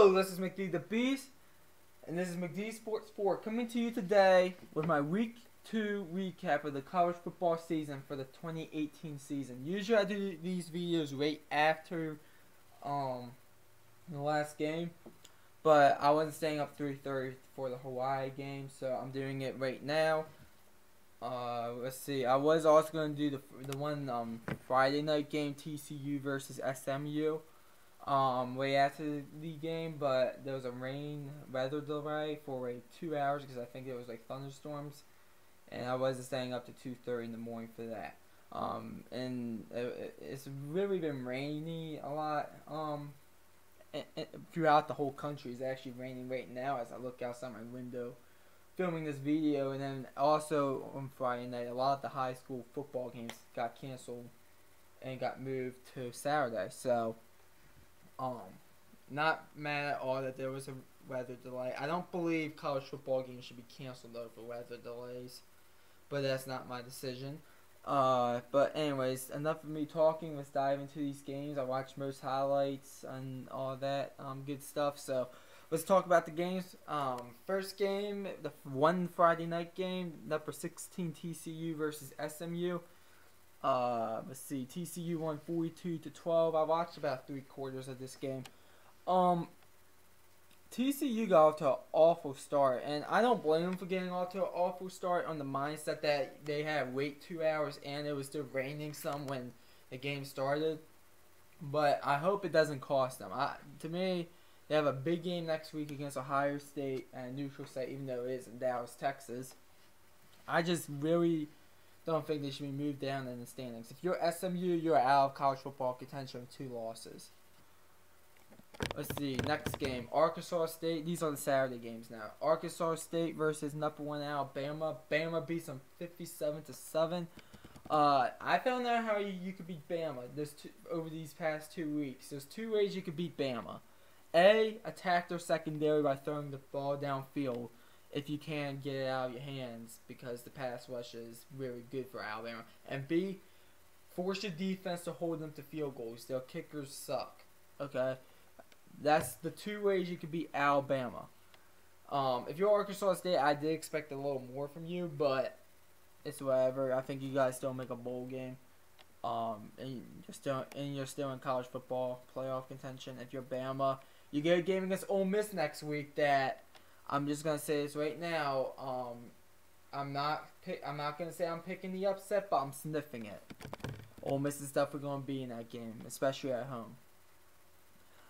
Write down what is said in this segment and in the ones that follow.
Hello, this is McD the Beast, and this is McD Sports 4 coming to you today with my Week 2 recap of the college football season for the 2018 season. Usually I do these videos right after the last game, but I wasn't staying up 3:30 for the Hawaii game, so I'm doing it right now. Let's see. I was also going to do the one Friday night game, TCU versus SMU. Way after the game, but there was a weather delay for like 2 hours because I think it was like thunderstorms, and I wasn't staying up to 2:30 in the morning for that. And it's really been rainy a lot. Throughout the whole country, it's actually raining right now as I look outside my window, filming this video. And then also on Friday night, a lot of the high school football games got canceled and got moved to Saturday. So. Not mad at all that there was a weather delay. I don't believe college football games should be canceled over weather delays, but that's not my decision. But anyways, enough of me talking. Let's dive into these games. I watched most highlights and all that good stuff. So let's talk about the games. First game, the one Friday night game, number 16 TCU versus SMU. Let's see. TCU won 42-12. I watched about 3/4 of this game. TCU got off to an awful start, and I don't blame them for getting off to an awful start on the mindset that they had to wait 2 hours and it was still raining some when the game started. But I hope it doesn't cost them. To me, they have a big game next week against Ohio State and a neutral site, even though it is in Dallas, Texas. I just really don't think they should be moved down in the standings. If you're SMU, you're out of college football contention with 2 losses. Let's see, next game, Arkansas State. These are the Saturday games now. Arkansas State versus number 1 Alabama. Bama beats them 57-7. I found out how you could beat Bama over these past 2 weeks. There's 2 ways you could beat Bama. A, attack their secondary by throwing the ball downfield if you can get it out of your hands, because the pass rush is really good for Alabama. And B, force your defense to hold them to field goals. Their kickers suck. Okay? That's the 2 ways you could beat Alabama. If you're Arkansas State, I did expect a little more from you, but it's whatever. I think you guys still make a bowl game. And you're still in college football playoff contention. If you're Bama, you get a game against Ole Miss next week that I'm just gonna say this right now. I'm not gonna say I'm picking the upset, but I'm sniffing it. Ole Miss is definitely gonna be in that game, especially at home.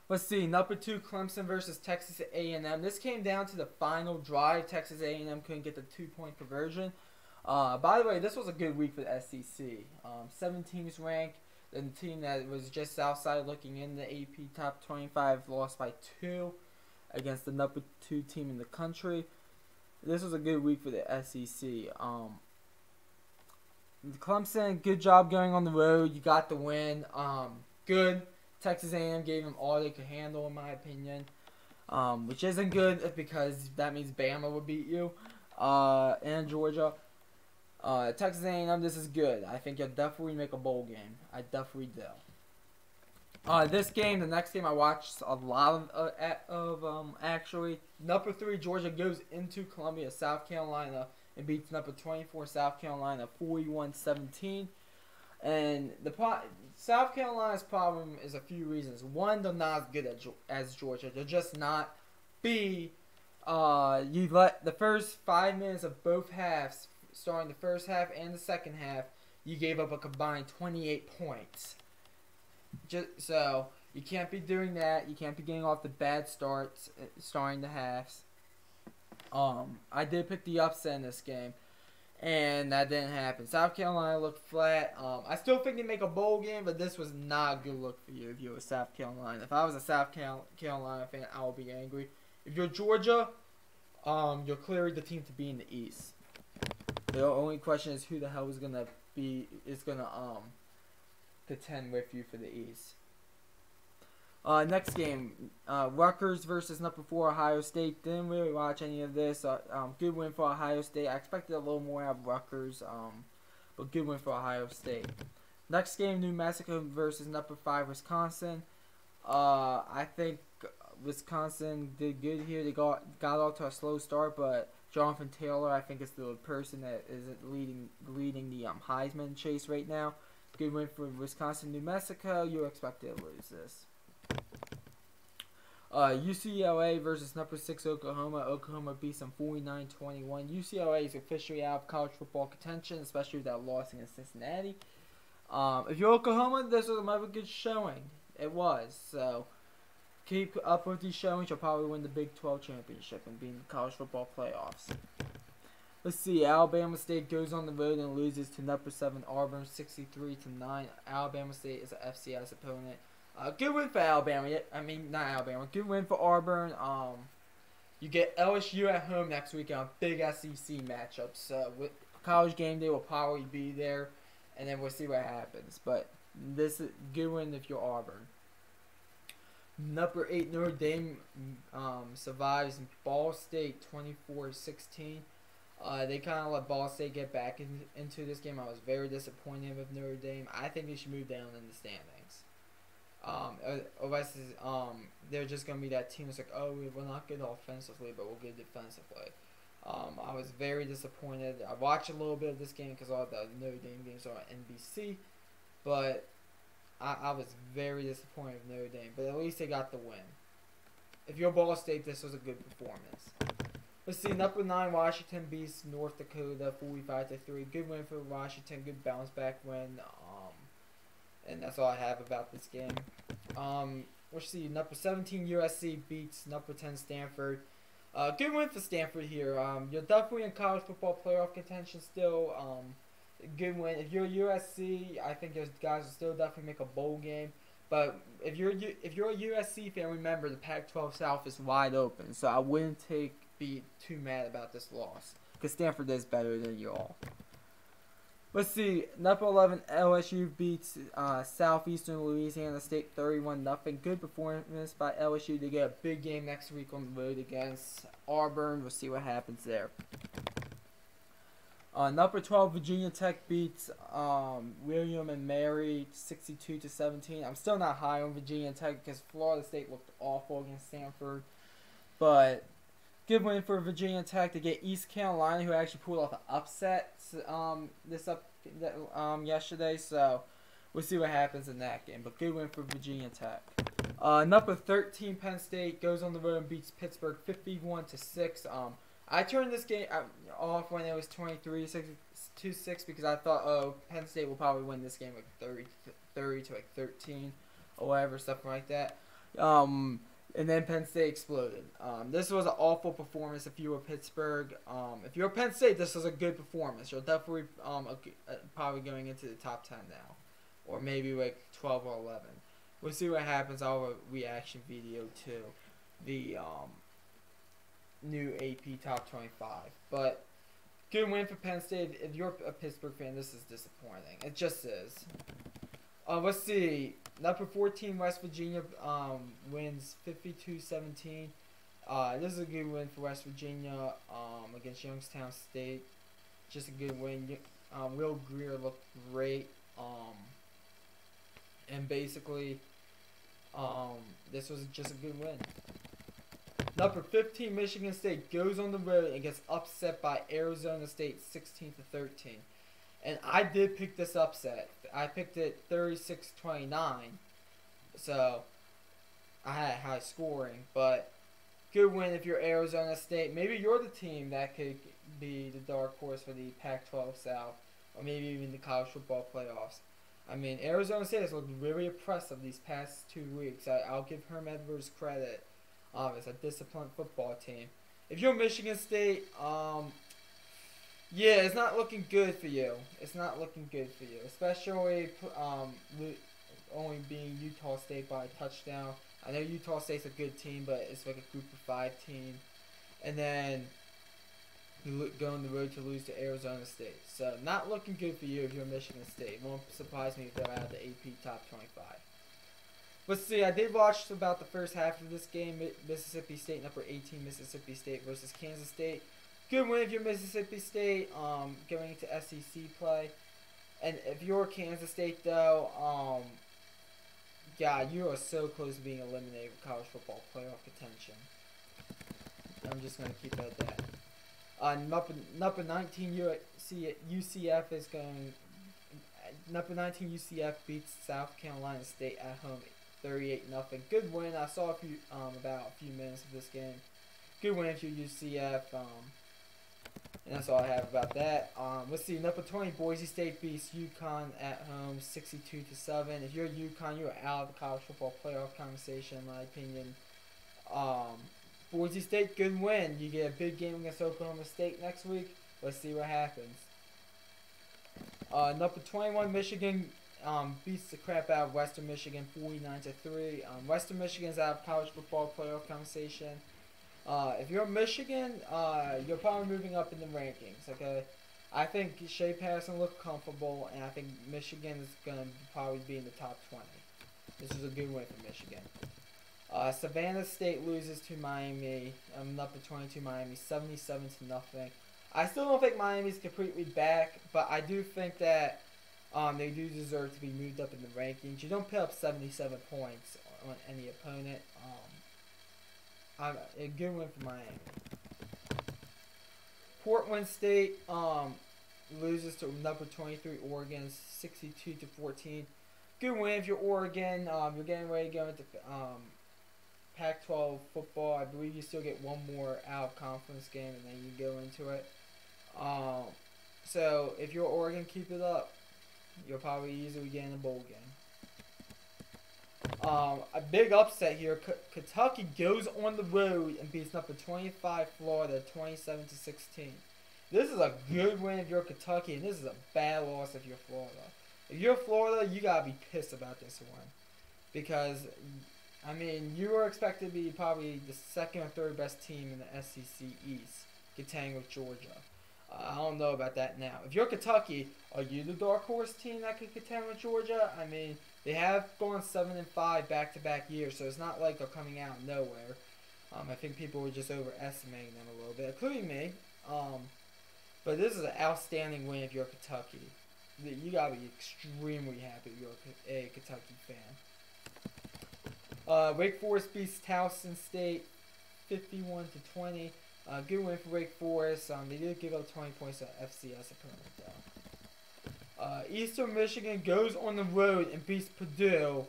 Let's see, number 2 Clemson versus Texas A&M. This came down to the final drive. Texas A&M couldn't get the 2-point conversion. By the way, this was a good week for the SEC. 7 teams ranked. And the team that was just outside looking in the AP top 25 lost by 2. Against the number 2 team in the country. This was a good week for the SEC. Clemson, good job going on the road. You got the win. Good. Texas A&M gave them all they could handle, in my opinion. Which isn't good because that means Bama would beat you. And Georgia. Texas A&M, this is good. I think you'll definitely make a bowl game. I definitely do. This game, the next game I watched a lot of actually. Number 3 Georgia goes into Columbia, South Carolina, and beats number 24 South Carolina 41-17. And South Carolina's problem is a few reasons. One, they're not as good as Georgia. They're just not. B, you let the first 5 minutes of both halves, starting the first half and the second half, you gave up a combined 28 points. So you can't be doing that. You can't be getting off the bad starts, starting the halves. I did pick the upset in this game, and that didn't happen. South Carolina looked flat. I still think they make a bowl game, but this was not a good look for you if you were South Carolina. If I was a South Carolina fan, I would be angry. If you're Georgia, you're clearly the team to be in the East. The only question is who the hell is gonna contend with you for the East. Next game, Rutgers versus number 4 Ohio State. Didn't really watch any of this. Good win for Ohio State. I expected a little more out of Rutgers, but good win for Ohio State. Next game, New Mexico versus number 5 Wisconsin. I think Wisconsin did good here. They got off to a slow start, but Jonathan Taylor, I think, is the person that is leading the Heisman chase right now. Good win for Wisconsin. New Mexico, you expected to lose this. UCLA versus number 6 Oklahoma. Oklahoma beats them 49-21. UCLA is officially out of college football contention, especially with that loss against Cincinnati. If you're Oklahoma, this was another good showing. It was. So keep up with these showings. You'll probably win the Big 12 championship and be in the college football playoffs. Let's see. Alabama State goes on the road and loses to number 7 Auburn 63-9. Alabama State is an FCS opponent. Good win for Alabama. I mean, not Alabama. Good win for Auburn. You get LSU at home next week on a big SEC matchup. So with College Game Day will probably be there, and then we'll see what happens. But this is a good win if you're Auburn. Number 8 Notre Dame survives Ball State 24-16. They kind of let Ball State get back into this game. I was very disappointed with Notre Dame. I think they should move down in the standings. Otherwise, they're just going to be that team that's like, oh, we're not good offensively, but we're good defensively. I was very disappointed. I watched a little bit of this game because all the Notre Dame games are on NBC, but I was very disappointed with Notre Dame. But at least they got the win. If you're Ball State, this was a good performance. Let's see, number 9 Washington beats North Dakota 45-3. Good win for Washington. Good bounce back win. And that's all I have about this game. Let's see, number 17 USC beats number 10 Stanford. Good win for Stanford here. You're definitely in college football playoff contention still. Good win. If you're USC, I think those guys will still definitely make a bowl game. But if you're a USC fan, remember the Pac-12 South is wide open. So I wouldn't be too mad about this loss because Stanford is better than you all. Let's see. Number 11 LSU beats Southeastern Louisiana State 31-0. Good performance by LSU to get a big game next week on the road against Auburn. We'll see what happens there. Number 12 Virginia Tech beats William and Mary 62-17. I'm still not high on Virginia Tech because Florida State looked awful against Stanford, but good win for Virginia Tech to get East Carolina, who actually pulled off an upset yesterday. So we'll see what happens in that game. But good win for Virginia Tech. Number 13 Penn State goes on the road and beats Pittsburgh 51-6. I turned this game off when it was 23-6 because I thought, oh, Penn State will probably win this game like 30 to like 13 or whatever, stuff like that. And then Penn State exploded. This was an awful performance if you were Pittsburgh. If you're Penn State, this was a good performance. You're definitely probably going into the top 10 now. Or maybe like 12 or 11. We'll see what happens. I'll have a reaction video to the new AP Top 25. But good win for Penn State. If you're a Pittsburgh fan, this is disappointing. It just is. Let's see. Number 14 West Virginia wins 52-17. This is a good win for West Virginia against Youngstown State. Just a good win. Will Greer looked great. And basically, this was just a good win. Number 15 Michigan State goes on the road and gets upset by Arizona State 16-13. And I did pick this upset. I picked it 36-29. So I had high scoring, but good win if you're Arizona State. Maybe you're the team that could be the dark horse for the Pac-12 South, or maybe even the college football playoffs. I mean, Arizona State has looked really impressive these past 2 weeks. I'll give Herm Edwards credit. It's a disciplined football team. If you're Michigan State, yeah, it's not looking good for you. It's not looking good for you, especially only being Utah State by a touchdown. I know Utah State's a good team, but it's like a Group of 5 team. And then you go on the road to lose to Arizona State. So not looking good for you if you're Michigan State. It won't surprise me if they're out of the AP Top 25. Let's see, I did watch about the first half of this game. Mississippi State, number 18, Mississippi State versus Kansas State. Good win if you're Mississippi State, going into SEC play. And if you're Kansas State, though, God, you are so close to being eliminated with college football playoff contention. I'm just gonna keep it at that. Number 19 UCF is going. Number 19 UCF beats South Carolina State at home, 38-0. Good win. I saw about a few minutes of this game. Good win for UCF. And that's all I have about that. Let's see. Number 20 Boise State beats UConn at home, 62-7. If you're UConn, you're out of the college football playoff conversation, in my opinion. Boise State, good win. You get a big game against Oklahoma State next week. Let's see what happens. Number 21 Michigan beats the crap out of Western Michigan, 49-3. Western Michigan's out of college football playoff conversation. If you're Michigan, you're probably moving up in the rankings. Okay, I think Shea Patterson looked comfortable, and I think Michigan is gonna probably be in the top 20. This is a good win for Michigan. Savannah State loses to Miami. Number 22 Miami, 77-0. I still don't think Miami's completely back, but I do think that they do deserve to be moved up in the rankings. You don't put up 77 points on any opponent. A good win for Miami. Portland State loses to number 23 Oregon, 62-14. Good win if you're Oregon. You're getting ready to go into Pac-12 football. I believe you still get one more out-of-conference game, and then you go into it. So if you're Oregon, keep it up. You'll probably easily get in a bowl game. A big upset here. Kentucky goes on the road and beats number 25 Florida, 27-16. This is a good win if you're Kentucky, and this is a bad loss if you're Florida. If you're Florida, you gotta be pissed about this one, because I mean you were expected to be probably the second or third best team in the SEC East, contending with Georgia. I don't know about that now. If you're Kentucky, are you the dark horse team that could contend with Georgia? I mean, they have gone 7-5 back-to-back years, so it's not like they're coming out of nowhere. I think people were just overestimating them a little bit, including me. But this is an outstanding win if you're Kentucky. You gotta be extremely happy if you're a Kentucky fan. Wake Forest beats Towson State, 51-20. Good win for Wake Forest. They did give up 20 points to FCS opponent though. Eastern Michigan goes on the road and beats Purdue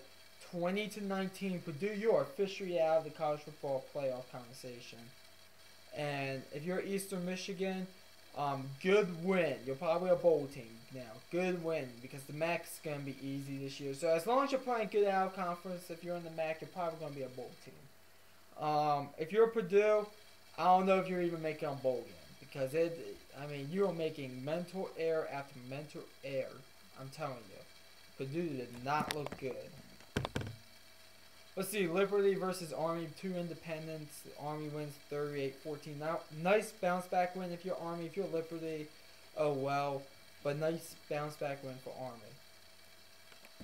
20-19. Purdue, you are officially out of the college football playoff conversation. And if you're Eastern Michigan, good win. You're probably a bowl team now. Good win, because the MAC is going to be easy this year. So as long as you're playing good out of conference, if you're in the MAC, you're probably going to be a bowl team. If you're Purdue, I don't know if you're even making a bowl game, because you are making mental error after mental error. I'm telling you. Purdue did not look good. Let's see, Liberty versus Army, two independents. Army wins 38-14. Now, nice bounce back win if you're Army. If you're Liberty, oh well. But nice bounce back win for Army.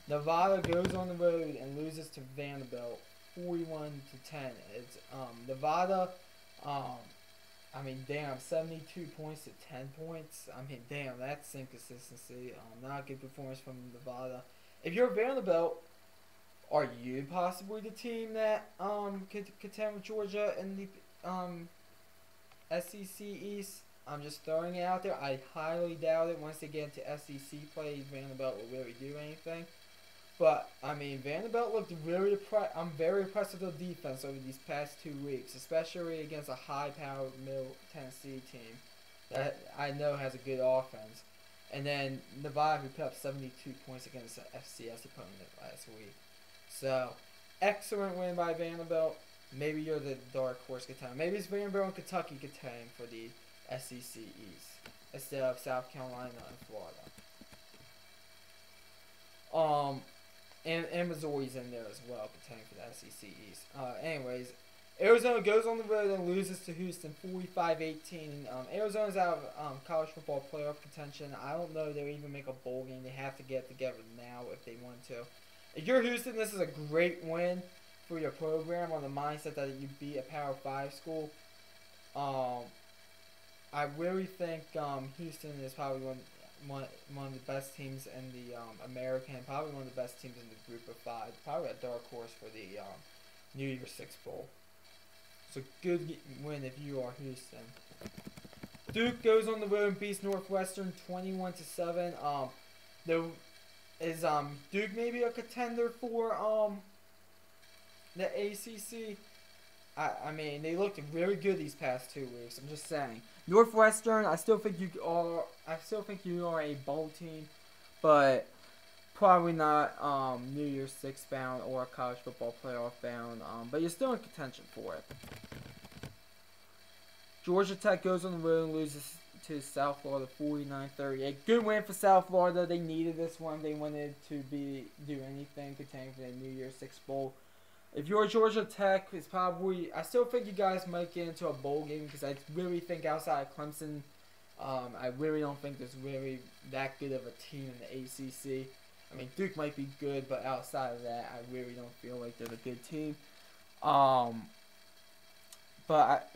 Nevada goes on the road and loses to Vanderbilt 41-10. It's Nevada. Damn, 72 points to 10 points. Damn, that's inconsistency. Not a good performance from Nevada. If you're Vanderbilt, are you possibly the team that could contend with Georgia in the SEC East? I'm just throwing it out there. I highly doubt it. Once they get into SEC play, Vanderbilt will really do anything. But Vanderbilt looked really I'm very impressed with their defense over these past 2 weeks, especially against a high-powered Middle Tennessee team that I know has a good offense. And then Nevada, who put up 72 points against an FCS opponent last week. So, excellent win by Vanderbilt. Maybe you're the dark horse contender. Maybe it's Vanderbilt and Kentucky contending for the SEC East instead of South Carolina and Florida. And Missouri's in there as well, contending for the SEC East. Anyways, Arizona goes on the road and loses to Houston 45-18. Arizona's out of college football playoff contention. I don't know if they'll even make a bowl game. They have to get together now if they want to. If you're Houston, this is a great win for your program on the mindset that you beat a Power 5 school. I really think Houston is probably one. one of the best teams in the American, probably one of the best teams in the group of 5. Probably a dark horse for the New Year's Six Bowl. So good win if you are Houston. Duke goes on the road and beats Northwestern 21-7. Is Duke maybe a contender for the ACC? I mean, they looked really good these past 2 weeks. I'm just saying. Northwestern, I still think you are a bowl team, but probably not New Year's Six bound or college football playoff bound. But you're still in contention for it. Georgia Tech goes on the road and loses to South Florida 49-38. Good win for South Florida. They needed this one. They wanted to do anything containing for the New Year's Six bowl. If you're Georgia Tech, it's probably, I still think you guys might get into a bowl game because I really think outside of Clemson, I really don't think there's really that good of a team in the ACC. I mean, Duke might be good, but outside of that, I really don't feel like they're a good team. But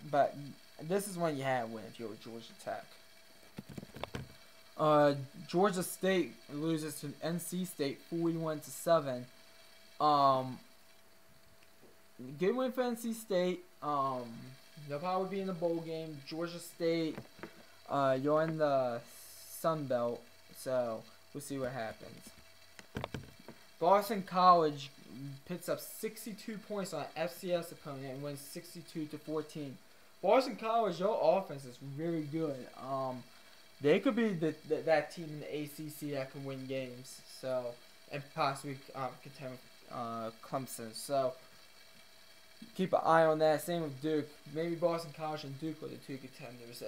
this is when you have win if you're Georgia Tech. Georgia State loses to NC State 41-7. Good win for NC State. They'll probably be in the bowl game. Georgia State, you're in the Sun Belt, so we'll see what happens. Boston College picks up 62 points on an FCS opponent and wins 62-14. Boston College, your offense is really good. They could be that team in the ACC that can win games. So, and possibly contend with Clemson. So, keep an eye on that. Same with Duke. Maybe Boston College and Duke are the 2 contenders.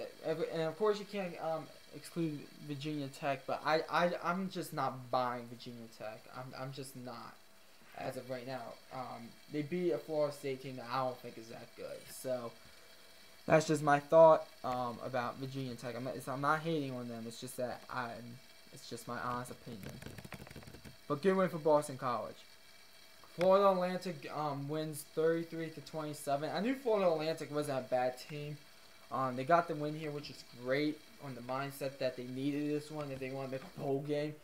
And of course, you can't exclude Virginia Tech, but I'm just not buying Virginia Tech. I'm just not as of right now. They beat a Florida State team that I don't think is that good. So that's just my thought about Virginia Tech. I'm not hating on them. It's just that it's just my honest opinion. But good win for Boston College. Florida Atlantic wins 33-27. I knew Florida Atlantic wasn't a bad team. They got the win here, which is great on the mindset that they needed this one if they want to make a bowl game.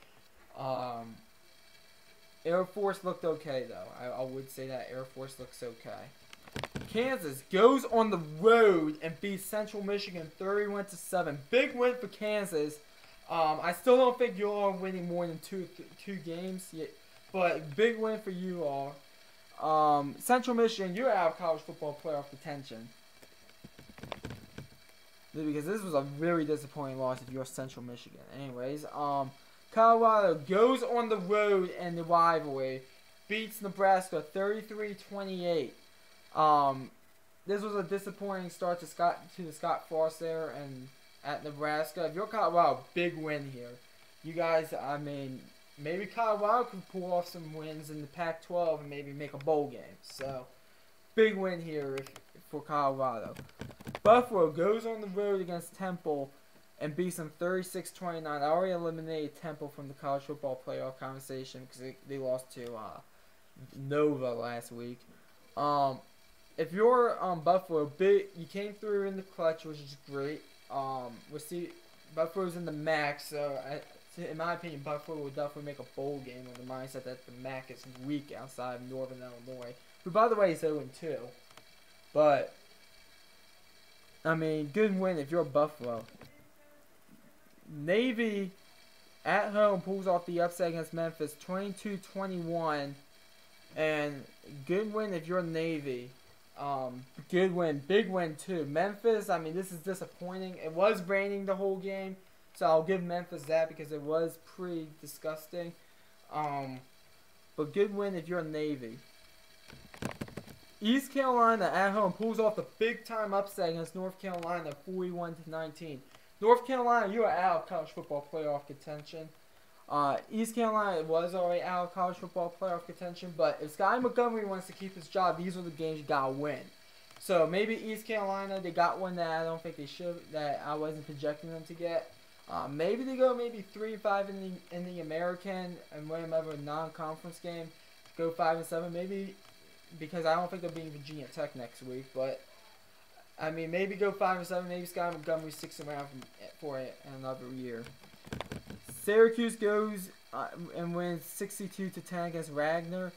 Air Force looked okay, though. I would say that Air Force looks okay. Kansas goes on the road and beats Central Michigan 31-7. Big win for Kansas. I still don't think you all are winning more than two games yet, but big win for you all. Central Michigan, you're out of college football playoff contention. Because this was a very disappointing loss if you're Central Michigan. Anyways, Colorado goes on the road in the rivalry, beats Nebraska 33-28. This was a disappointing start to the Scott Frost era and at Nebraska. If you're Colorado, big win here. You guys, I mean, maybe Colorado could pull off some wins in the Pac-12 and maybe make a bowl game. So, big win here for Colorado. Buffalo goes on the road against Temple and beats them 36-29. I already eliminated Temple from the college football playoff conversation because they lost to Nova last week. If you're Buffalo, you came through in the clutch, which is great. We'll see. Buffalo's in the MAC, so in my opinion, Buffalo will definitely make a bowl game with the mindset that the MAC is weak outside of Northern Illinois, who, by the way, is 0-2. But I mean, good win if you're Buffalo. Navy at home pulls off the upset against Memphis 22-21, and good win if you're Navy. Good win, big win too. Memphis, I mean, this is disappointing. It was raining the whole game, so I'll give Memphis that because it was pretty disgusting. But good win if you're Navy. East Carolina at home pulls off the big-time upset against North Carolina 41-19. North Carolina, you are out of college football playoff contention. East Carolina was already out of college football playoff contention, but if Sky Montgomery wants to keep his job, these are the games you gotta win. So maybe East Carolina, they got one that I don't think they should, that I wasn't projecting them to get. Maybe they go 3-5 in the American and win another non-conference game. Go 5-7, maybe, because I don't think they're beating Virginia Tech next week. But I mean, maybe go 5-7. Maybe Sky Montgomery sticks around for another year. Syracuse goes and wins 62-10 against Wagner.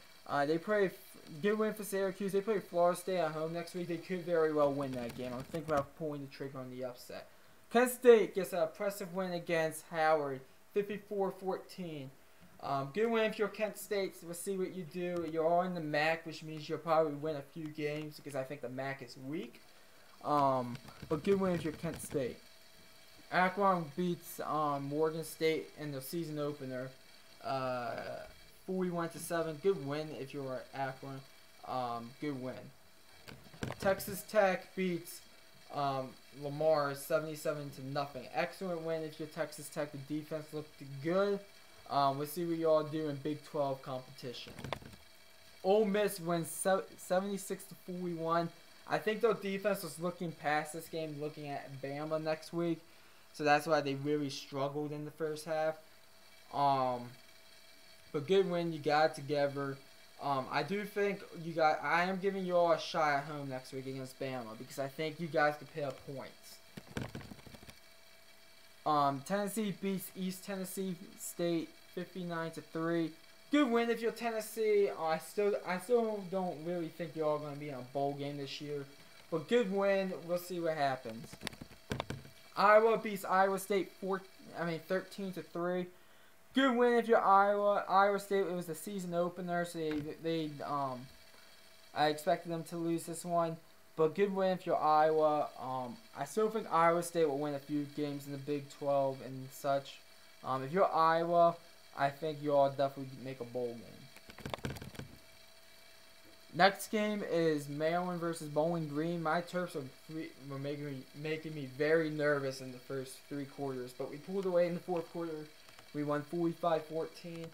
They play good win for Syracuse. They play Florida State at home next week. They could very well win that game. I'm thinking about pulling the trigger on the upset. Kent State gets an impressive win against Howard, 54-14. Good win if you're Kent State. We'll see what you do. You're all in the MAC, which means you'll probably win a few games because I think the MAC is weak. But good win if you're Kent State. Akron beats Morgan State in the season opener, 41-7. Good win if you're Akron. Good win. Texas Tech beats Lamar 77-0. Excellent win if you're Texas Tech. The defense looked good. We'll see what y'all do in Big 12 competition. Ole Miss wins 76-41. I think their defense was looking past this game, looking at Bama next week. So that's why they really struggled in the first half. But good win, you got it together. I do think I am giving you all a shot at home next week against Bama because I think you guys can pick up points. Tennessee beats East Tennessee State 59-3. Good win if you're Tennessee. I still don't really think you're all going to be in a bowl game this year. But good win. We'll see what happens. Iowa beats Iowa State 13-3. Good win if you're Iowa. Iowa State, it was the season opener, so I expected them to lose this one. But good win if you're Iowa. I still think Iowa State will win a few games in the Big 12 and such. If you're Iowa, I think you all definitely make a bowl game. Next game is Maryland versus Bowling Green. My Terps were making me very nervous in the first 3 quarters, but we pulled away in the 4th quarter. We won 45-14.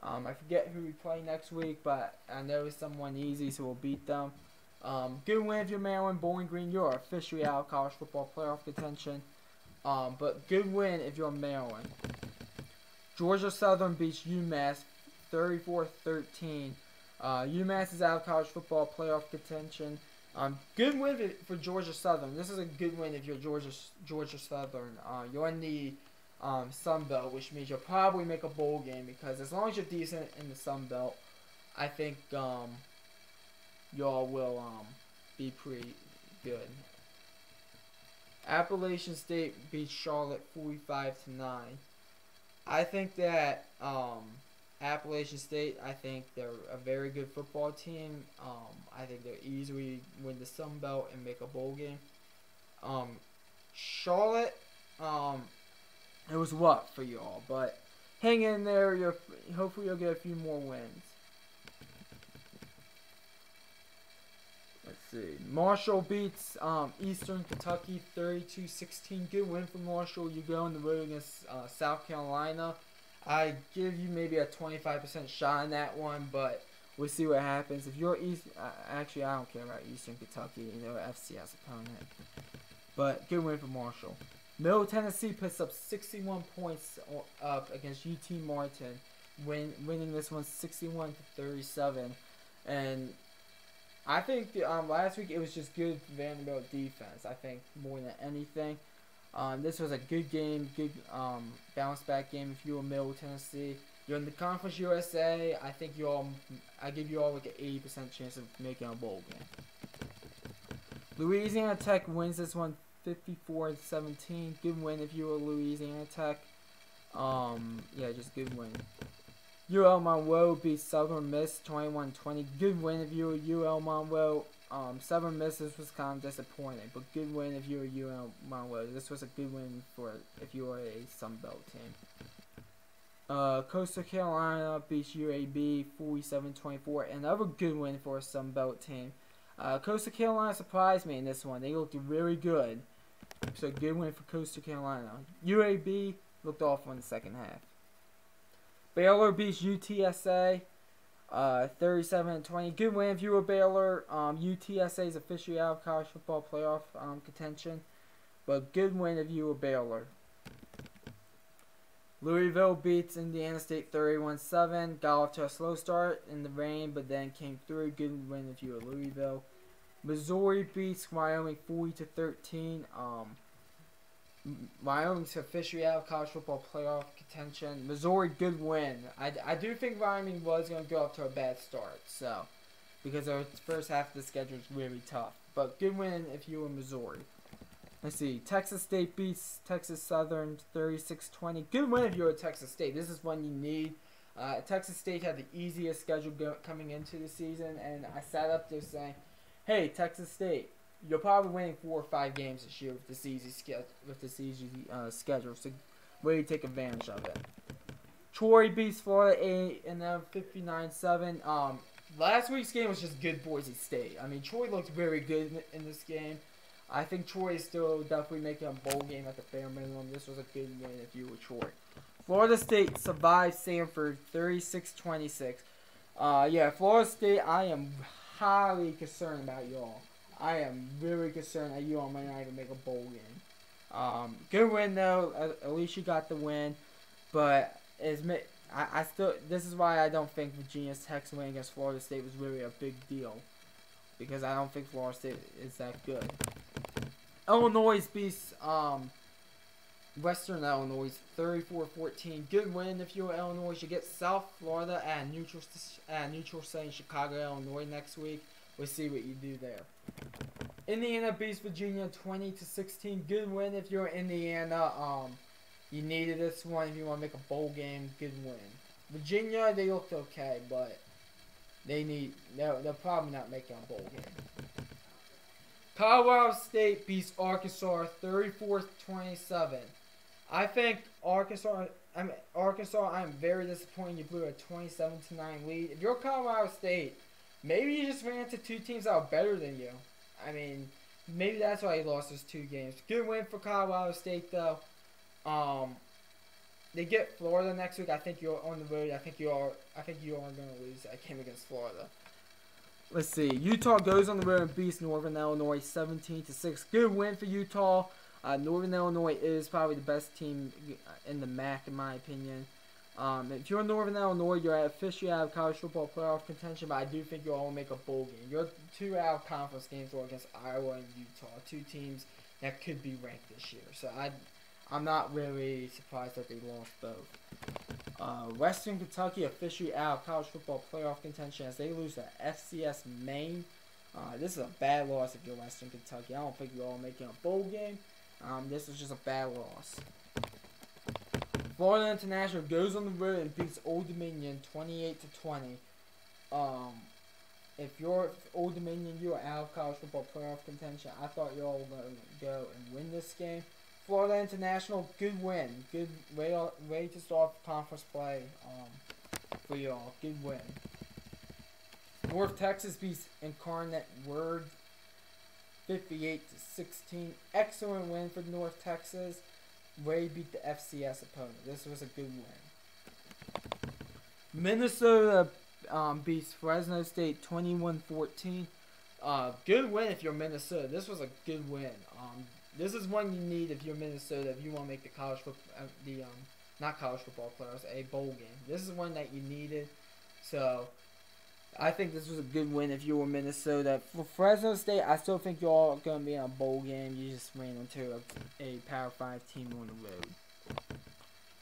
I forget who we play next week, but I know it's someone easy, so we'll beat them. Good win if you're Maryland. Bowling Green, you're officially out of college football playoff contention. But good win if you're Maryland. Georgia Southern beats UMass 34-13. UMass is out of college football playoff contention. Good win for Georgia Southern. This is a good win if you're Georgia Southern. You're in the Sun Belt, which means you'll probably make a bowl game because as long as you're decent in the Sun Belt, I think y'all will be pretty good. Appalachian State beats Charlotte 45-9. I think that Appalachian State, I think they're a very good football team. I think they'll easily win the Sun Belt and make a bowl game. Charlotte, it was rough for y'all, but hang in there. Hopefully you'll get a few more wins. Let's see. Marshall beats Eastern Kentucky 32-16. Good win for Marshall. You go on the road against South Carolina. I give you maybe a 25% shot on that one, but we'll see what happens. If you're actually, I don't care about Eastern Kentucky. They're an FCS opponent. But good win for Marshall. Middle Tennessee puts up 61 points up against UT Martin, winning this one 61-37. And I think last week it was just good Vanderbilt defense. I think more than anything. This was a good game, good bounce back game if you were Middle Tennessee. You're in the Conference USA. I think I give you all like an 80% chance of making a bowl game. Louisiana Tech wins this one 54-17. Good win if you were Louisiana Tech. Yeah, just good win. UL Monroe beats Southern Miss 21-20. Good win if you were UL Monroe. Southern Miss, this was kind of disappointing, but good win if you were UL Monroe. This was a good win for if you were a Sun Belt team. Coastal Carolina beats UAB 47-24. Another good win for a Sun Belt team. Coastal Carolina surprised me in this one. They looked really good. So good win for Coastal Carolina. UAB looked awful in the second half. Baylor beats UTSA 37-20. Good win if you were Baylor. UTSA is officially out of college football playoff contention. But good win if you were Baylor. Louisville beats Indiana State 31-7. Got off to a slow start in the rain, but then came through. Good win if you were Louisville. Missouri beats Wyoming 40-13. Wyoming's officially out of college football playoff contention. Missouri, good win. I do think Wyoming was going to go up to a bad start, so because the first half of the schedule is really tough. But good win if you were Missouri. Let's see. Texas State beats Texas Southern 36-20. Good win if you're Texas State. This is one you need. Texas State had the easiest schedule coming into the season, and I sat up there saying, "Hey, Texas State, you're probably winning 4 or 5 games this year with this easy schedule. So, really take advantage of it." Troy beats Florida A&M 59-7. Last week's game was just good Boise State. I mean, Troy looked very good in this game. I think Troy is still definitely making a bowl game at the bare minimum. This was a good win if you were Troy. Florida State survived Samford 36-26. Yeah, Florida State, I am highly concerned about y'all. I am very concerned that you all might not even make a bowl game. Good win though. At least you got the win. But I still, this is why I don't think Virginia Tech's win against Florida State was really a big deal, because I don't think Florida State is that good. Illinois beats Western Illinois 34-14. Good win if you're Illinois. You get South Florida at neutral site in Chicago, Illinois next week. We'll see what you do there. Indiana beats Virginia 20-16. Good win if you're Indiana. You needed this one if you want to make a bowl game. Good win. Virginia, they looked okay, but they're probably not making a bowl game. Colorado State beats Arkansas 34-27. I think Arkansas, I'm very disappointed you blew a 27-9 lead. If you're Colorado State, maybe you just ran into 2 teams that are better than you. I mean, maybe that's why you lost those 2 games. Good win for Colorado State though. They get Florida next week. I think you're on the road. I think you are going to lose that game against Florida. Let's see. Utah goes on the road and beats Northern Illinois 17-6. Good win for Utah. Northern Illinois is probably the best team in the MAC in my opinion. If you're Northern Illinois, you're officially out of college football playoff contention, but I do think you'll all make a bowl game. Your 2 out of conference games are against Iowa and Utah, 2 teams that could be ranked this year. So I'm not really surprised that they lost both. Western Kentucky officially out of college football playoff contention as they lose to FCS Maine. This is a bad loss if you're Western Kentucky. I don't think you're all making a bowl game. This is just a bad loss. Florida International goes on the road and beats Old Dominion 28-20. If you're Old Dominion, you are out of college football playoff contention. I thought you all were going to go and win this game. Florida International, good win. Good way to start conference play for y'all. Good win. North Texas beats Incarnate Word 58-16. Excellent win for North Texas. Way beat the FCS opponent. This was a good win. Minnesota beats Fresno State 21-14. Good win if you're Minnesota. This was a good win. This is one you need if you're Minnesota, if you want to make the college football, not college football playoffs, a bowl game. This is one that you needed. So, I think this was a good win if you were Minnesota. For Fresno State, I still think you're all going to be in a bowl game. You just ran into a Power 5 team on the road.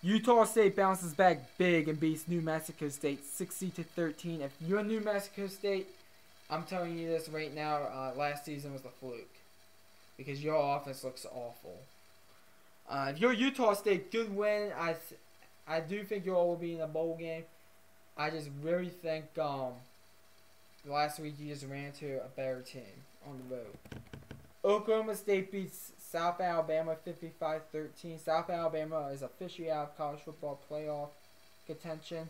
Utah State bounces back big and beats New Mexico State 60-13. If you're New Mexico State, I'm telling you this right now, last season was a fluke. Because your offense looks awful. If you're Utah State, good win. I do think you all will be in a bowl game. I just really think last week you just ran into a better team on the road. Oklahoma State beats South Alabama 55-13. South Alabama is officially out of college football playoff contention.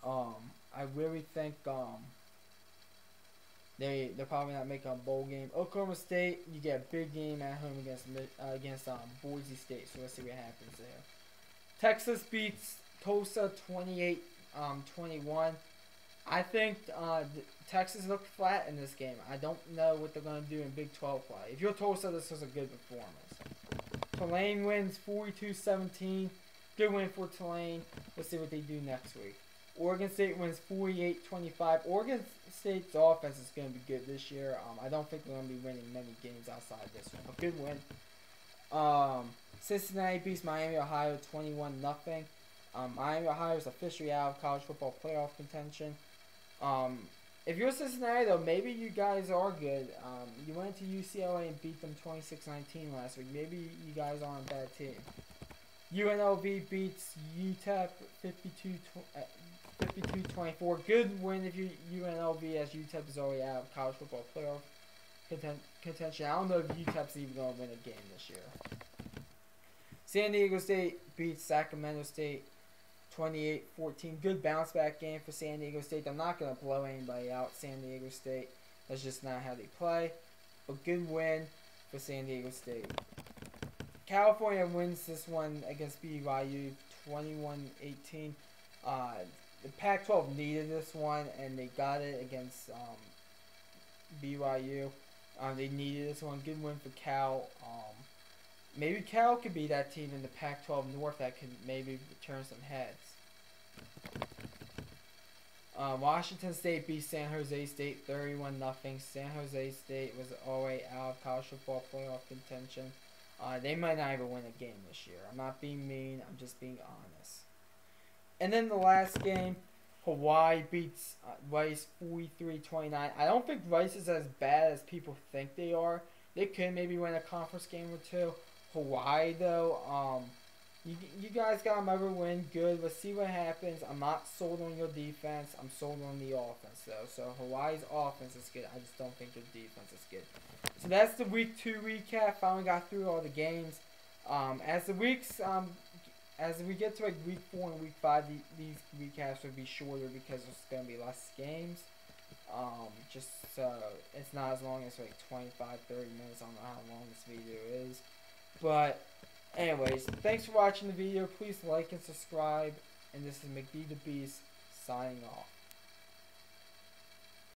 I really think they're probably not making a bowl game. Oklahoma State, you get a big game at home against Boise State. So let's see what happens there. Texas beats Tulsa 28-21. I think Texas looked flat in this game. I don't know what they're going to do in Big 12 play. If you're Tulsa, this was a good performance. Tulane wins 42-17. Good win for Tulane. Let's see what they do next week. Oregon State wins 48-25. Oregon State's offense is going to be good this year. I don't think they're going to be winning many games outside this one. A good win. Cincinnati beats Miami, Ohio 21-0. Miami, Ohio is officially out of college football playoff contention. If you're Cincinnati, though, maybe you guys are good. You went to UCLA and beat them 26-19 last week. Maybe you guys aren't a bad team. UNLV beats UTEP 52-24. Good win if you UNLV, as UTEP is already out of college football playoff contention. I don't know if UTEP's even going to win a game this year. San Diego State beats Sacramento State 28-14. Good bounce back game for San Diego State. They're not going to blow anybody out. San Diego State, that's just not how they play. But good win for San Diego State. California wins this one against BYU 21-18. The Pac-12 needed this one, and they got it against BYU. They needed this one. Good win for Cal. Maybe Cal could be that team in the Pac-12 North that could maybe turn some heads. Washington State beat San Jose State 31-0. San Jose State was already out of college football playoff contention. They might not even win a game this year. I'm not being mean. I'm just being honest. And then the last game, Hawaii beats Rice 43-29. I don't think Rice is as bad as people think they are. They could maybe win a conference game or two. Hawaii, though, you guys got another win. Good. Let's see what happens. I'm not sold on your defense. I'm sold on the offense, though. So Hawaii's offense is good. I just don't think their defense is good. So that's the Week 2 recap. Finally got through all the games. As we get to like Week 4 and Week 5, these recaps will be shorter because there's going to be less games. Just so it's not as long as like 25, 30 minutes. I don't know how long this video is. But anyways, thanks for watching the video. Please like and subscribe. And this is McD the Beast signing off.